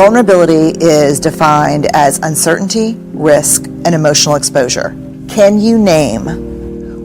Vulnerability is defined as uncertainty, risk, and emotional exposure. Can you name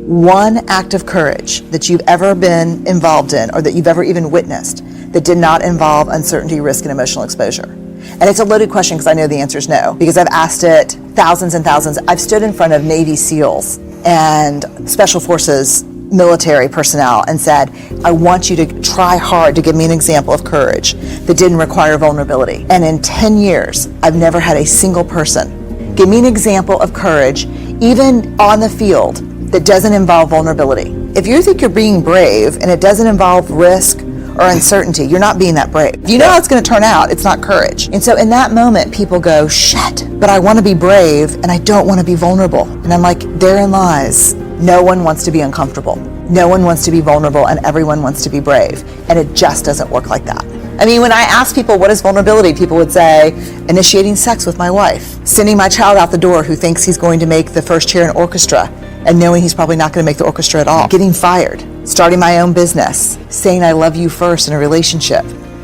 one act of courage that you've ever been involved in or that you've ever even witnessed that did not involve uncertainty, risk, and emotional exposure? And it's a loaded question because I know the answer is no, because I've asked it thousands and thousands. I've stood in front of Navy SEALs and Special Forces military personnel and said, I want you to try hard to give me an example of courage that didn't require vulnerability. And in 10 years, I've never had a single person give me an example of courage, even on the field, that doesn't involve vulnerability. If you think you're being brave and it doesn't involve risk or uncertainty, you're not being that brave. You know how it's going to turn out. It's not courage. And so in that moment, people go, shit, but I want to be brave and I don't want to be vulnerable. And I'm like, therein lies. No one wants to be uncomfortable. No one wants to be vulnerable, and everyone wants to be brave. And it just doesn't work like that. I mean, when I ask people what is vulnerability, people would say, initiating sex with my wife, sending my child out the door who thinks he's going to make the first chair in orchestra and knowing he's probably not going to make the orchestra at all, getting fired, starting my own business, saying I love you first in a relationship,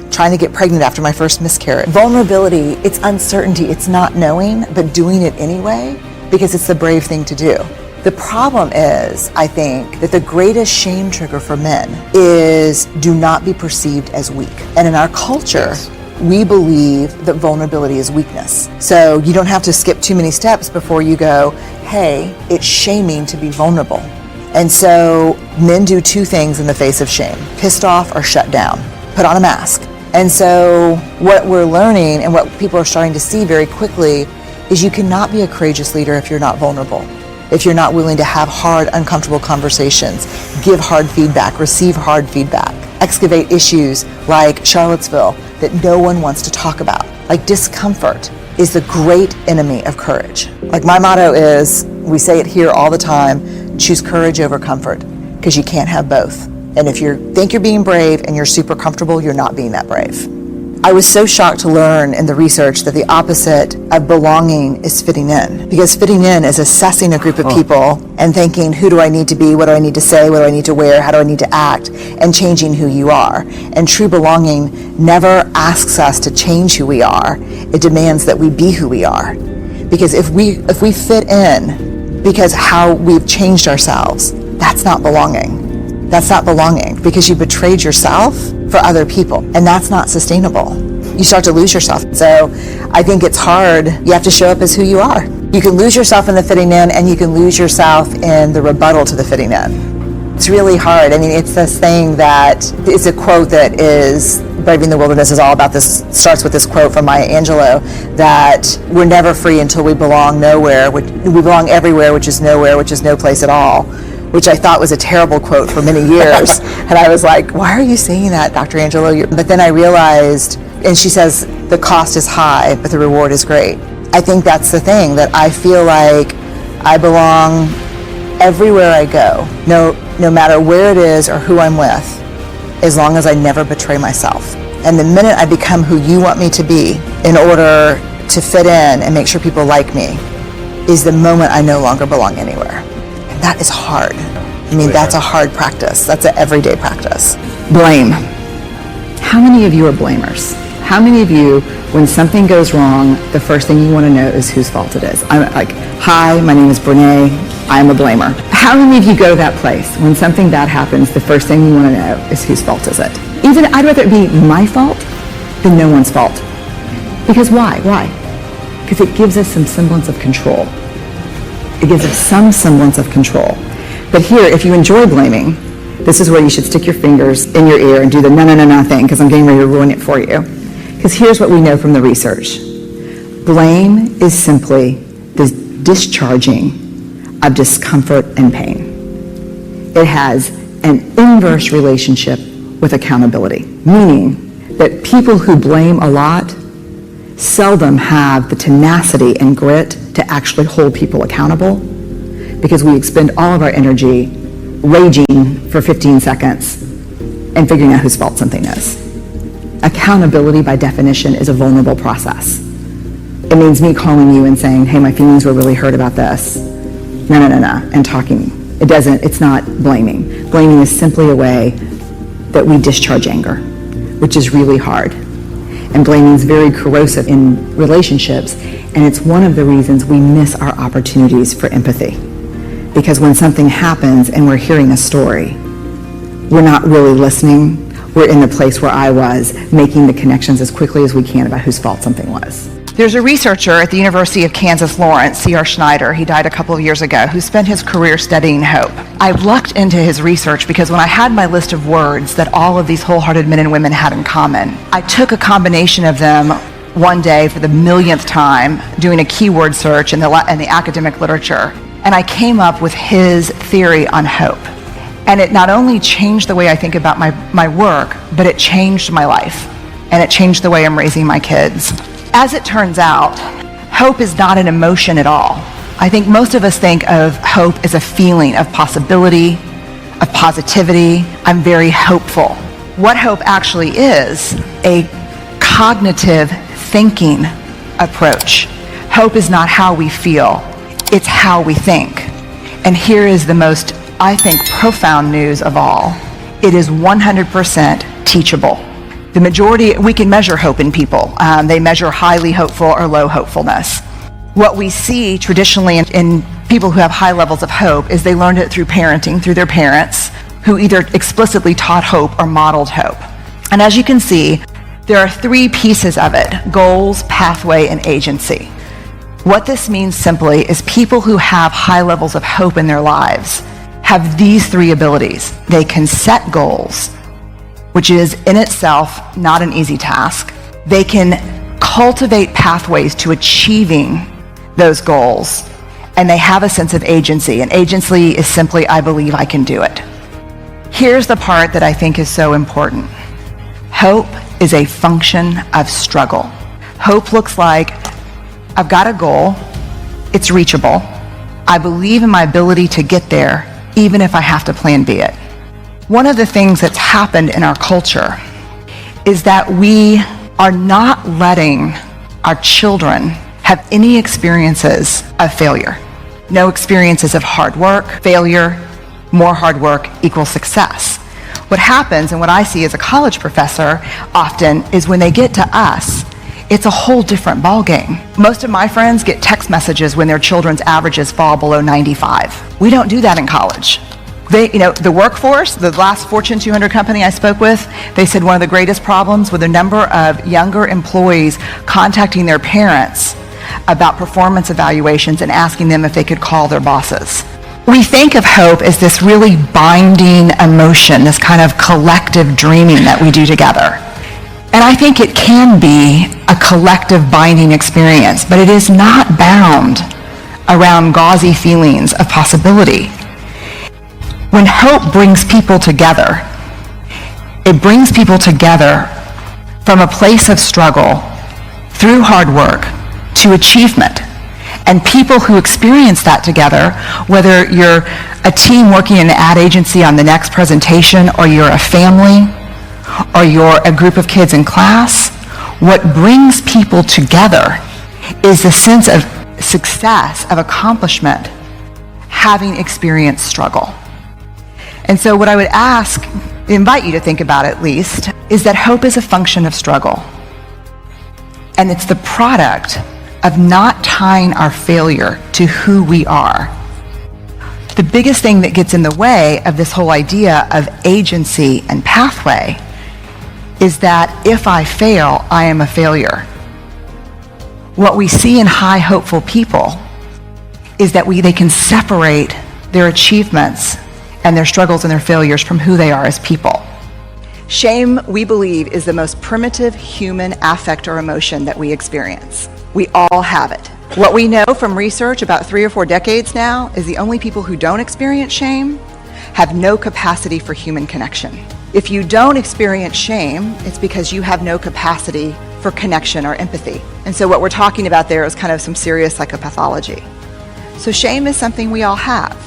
trying to get pregnant after my first miscarriage. Vulnerability, it's uncertainty, it's not knowing, but doing it anyway because it's the brave thing to do. The problem is, I think, that the greatest shame trigger for men is do not be perceived as weak. And in our culture, we believe that vulnerability is weakness. So you don't have to skip too many steps before you go, hey, it's shaming to be vulnerable. And so men do two things in the face of shame: pissed off or shut down, put on a mask. And so what we're learning and what people are starting to see very quickly is you cannot be a courageous leader if you're not vulnerable. If you're not willing to have hard, uncomfortable conversations, give hard feedback, receive hard feedback, excavate issues like Charlottesville that no one wants to talk about. Like, discomfort is the great enemy of courage. Like, my motto is, we say it here all the time, choose courage over comfort, because you can't have both. And if you think you're being brave and you're super comfortable, you're not being that brave. I was so shocked to learn in the research that the opposite of belonging is fitting in. Because fitting in is assessing a group of people and thinking, who do I need to be? What do I need to say? What do I need to wear? How do I need to act? And changing who you are. And true belonging never asks us to change who we are. It demands that we be who we are. Because if we fit in because how we've changed ourselves, that's not belonging. That's not belonging, because you betrayed yourself for other people, and that's not sustainable. You start to lose yourself. So I think it's hard. You have to show up as who you are. You can lose yourself in the fitting in, and you can lose yourself in the rebuttal to the fitting in. It's really hard. I mean, it's this thing that, it's a quote that is, Braving the Wilderness is all about this, starts with this quote from Maya Angelou, that we're never free until we belong nowhere. We belong everywhere, which is nowhere, which is no place at all. Which I thought was a terrible quote for many years. And I was like, why are you saying that, Dr. Angelou? But then I realized, and she says, the cost is high, but the reward is great. I think that's the thing, that I feel like I belong everywhere I go, no matter where it is or who I'm with, as long as I never betray myself. And the minute I become who you want me to be in order to fit in and make sure people like me, is the moment I no longer belong anywhere. That is hard. I mean, that's a hard practice. That's an everyday practice. Blame. How many of you are blamers? How many of you, when something goes wrong, the first thing you want to know is whose fault it is? I'm like, hi, my name is Brené. I'm a blamer. How many of you go to that place when something bad happens, the first thing you want to know is whose fault is it? Even I'd rather it be my fault than no one's fault. Because why? Why? Because it gives us some semblance of control. It gives us some semblance of control. But here, if you enjoy blaming, this is where you should stick your fingers in your ear and do the no thing, because I'm getting ready to ruin it for you. Because here's what we know from the research. Blame is simply the discharging of discomfort and pain. It has an inverse relationship with accountability, meaning that people who blame a lot seldom have the tenacity and grit to actually hold people accountable, because we expend all of our energy raging for 15 seconds and figuring out whose fault something is. Accountability, by definition, is a vulnerable process. It means me calling you and saying, hey, my feelings were really hurt about this. No, and talking. It's not blaming. Blaming is simply a way that we discharge anger, which is really hard. And blaming is very corrosive in relationships, and it's one of the reasons we miss our opportunities for empathy. Because when something happens and we're hearing a story, we're not really listening. We're in the place where I was, making the connections as quickly as we can about whose fault something was. There's a researcher at the University of Kansas Lawrence, C.R. Schneider, he died a couple of years ago, who spent his career studying hope. I lucked into his research because when I had my list of words that all of these wholehearted men and women had in common, I took a combination of them one day for the millionth time, doing a keyword search in the academic literature, and I came up with his theory on hope. And it not only changed the way I think about my work, but it changed my life, and it changed the way I'm raising my kids. As it turns out, hope is not an emotion at all. I think most of us think of hope as a feeling of possibility, of positivity. I'm very hopeful. What hope actually is, a cognitive thinking approach. Hope is not how we feel, it's how we think. And here is the most, I think, profound news of all. It is 100% teachable. The majority, we can measure hope in people. They measure highly hopeful or low hopefulness. What we see traditionally in people who have high levels of hope is they learned it through parenting, through their parents, who either explicitly taught hope or modeled hope. And as you can see, there are three pieces of it: goals, pathway, and agency. What this means simply is people who have high levels of hope in their lives have these three abilities. They can set goals, which is in itself not an easy task. They can cultivate pathways to achieving those goals, and they have a sense of agency. And agency is simply, I believe I can do it. Here's the part that I think is so important. Hope is a function of struggle. Hope looks like, I've got a goal, it's reachable, I believe in my ability to get there, even if I have to plan B it. One of the things that's happened in our culture is that we are not letting our children have any experiences of failure. No experiences of hard work, failure, more hard work equals success. What happens, and what I see as a college professor often, is when they get to us, it's a whole different ballgame. Most of my friends get text messages when their children's averages fall below 95. We don't do that in college. The workforce, the last Fortune 200 company I spoke with, they said one of the greatest problems with a number of younger employees contacting their parents about performance evaluations and asking them if they could call their bosses. We think of hope as this really binding emotion, this kind of collective dreaming that we do together. And I think it can be a collective binding experience, but it is not bound around gauzy feelings of possibility. When hope brings people together, it brings people together from a place of struggle through hard work to achievement. And people who experience that together, whether you're a team working in an ad agency on the next presentation, or you're a family, or you're a group of kids in class, what brings people together is the sense of success, of accomplishment, having experienced struggle. And so what I would invite you to think about at least, is that hope is a function of struggle. And it's the product of not tying our failure to who we are. The biggest thing that gets in the way of this whole idea of agency and pathway is that if I fail, I am a failure. What we see in high hopeful people is that they can separate their achievements and their struggles and their failures from who they are as people. Shame, we believe, is the most primitive human affect or emotion that we experience. We all have it. What we know from research about 3 or 4 decades now is the only people who don't experience shame have no capacity for human connection. If you don't experience shame, it's because you have no capacity for connection or empathy. And so what we're talking about there is kind of some serious psychopathology. So shame is something we all have.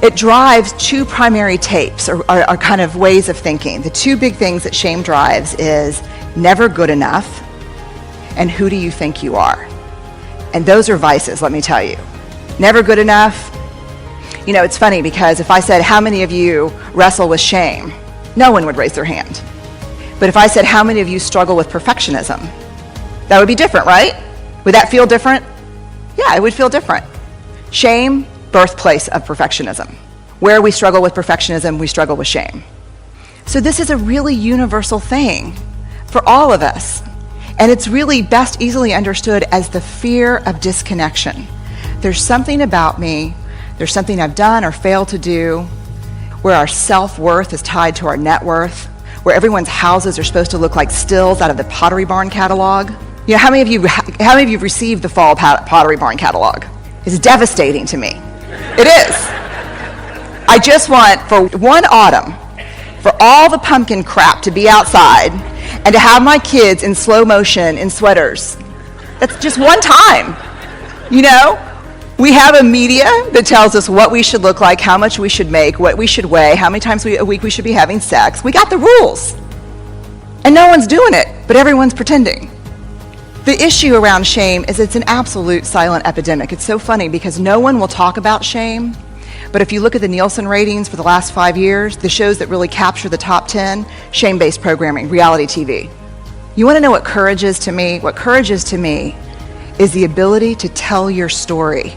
It drives 2 primary tapes or kind of ways of thinking. The 2 big things that shame drives is never good enough and who do you think you are? And those are vices, let me tell you. Never good enough. You know, it's funny because if I said, how many of you wrestle with shame? No one would raise their hand. But if I said, how many of you struggle with perfectionism? That would be different, right? Would that feel different? Yeah, it would feel different. Shame, birthplace of perfectionism. Where we struggle with perfectionism, we struggle with shame. So this is a really universal thing for all of us. And it's really best easily understood as the fear of disconnection. There's something about me, there's something I've done or failed to do, where our self-worth is tied to our net worth, where everyone's houses are supposed to look like stills out of the Pottery Barn catalog. You know, how many of you have received the Fall Pottery Barn catalog? It's devastating to me. It is. I just want, for one autumn, for all the pumpkin crap to be outside and to have my kids in slow motion in sweaters. That's just one time, you know? We have a media that tells us what we should look like, how much we should make, what we should weigh, how many times a week we should be having sex. We got the rules. And no one's doing it, but everyone's pretending. The issue around shame is it's an absolute silent epidemic. It's so funny because no one will talk about shame, but if you look at the Nielsen ratings for the last 5 years, the shows that really capture the top 10, shame-based programming, reality TV. You want to know what courage is to me? What courage is to me is the ability to tell your story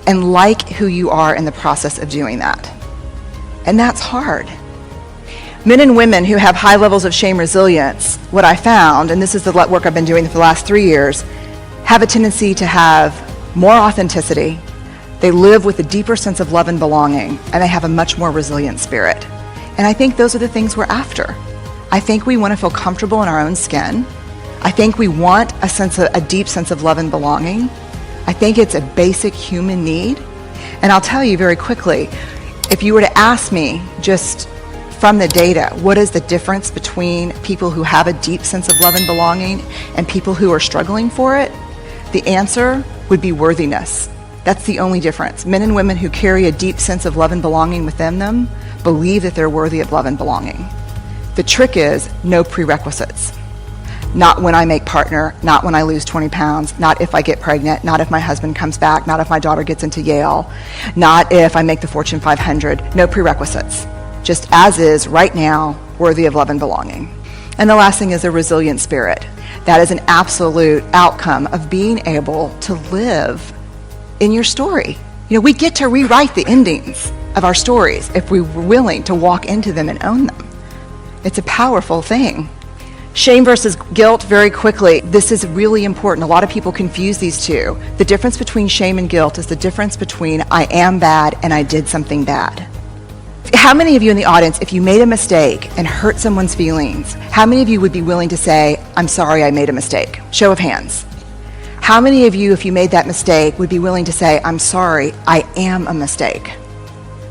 and like who you are in the process of doing that. And that's hard. Men and women who have high levels of shame resilience, what I found, and this is the work I've been doing for the last 3 years, have a tendency to have more authenticity, they live with a deeper sense of love and belonging, and they have a much more resilient spirit. And I think those are the things we're after. I think we want to feel comfortable in our own skin. I think we want a deep sense of love and belonging. I think it's a basic human need. And I'll tell you very quickly, if you were to ask me just from the data, what is the difference between people who have a deep sense of love and belonging and people who are struggling for it? The answer would be worthiness. That's the only difference. Men and women who carry a deep sense of love and belonging within them believe that they're worthy of love and belonging. The trick is no prerequisites. Not when I make partner, not when I lose 20 pounds, not if I get pregnant, not if my husband comes back, not if my daughter gets into Yale, not if I make the Fortune 500. No prerequisites. Just as is, right now, worthy of love and belonging. And the last thing is a resilient spirit. That is an absolute outcome of being able to live in your story. You know, we get to rewrite the endings of our stories if we're willing to walk into them and own them. It's a powerful thing. Shame versus guilt, very quickly. This is really important. A lot of people confuse these two. The difference between shame and guilt is the difference between I am bad and I did something bad. How many of you in the audience, if you made a mistake and hurt someone's feelings, how many of you would be willing to say, I'm sorry I made a mistake? Show of hands. How many of you, if you made that mistake, would be willing to say, I'm sorry, I am a mistake?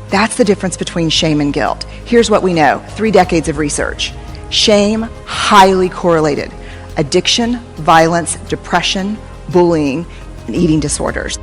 That's the difference between shame and guilt. Here's what we know, 3 decades of research. Shame, highly correlated. Addiction, violence, depression, bullying, and eating disorders.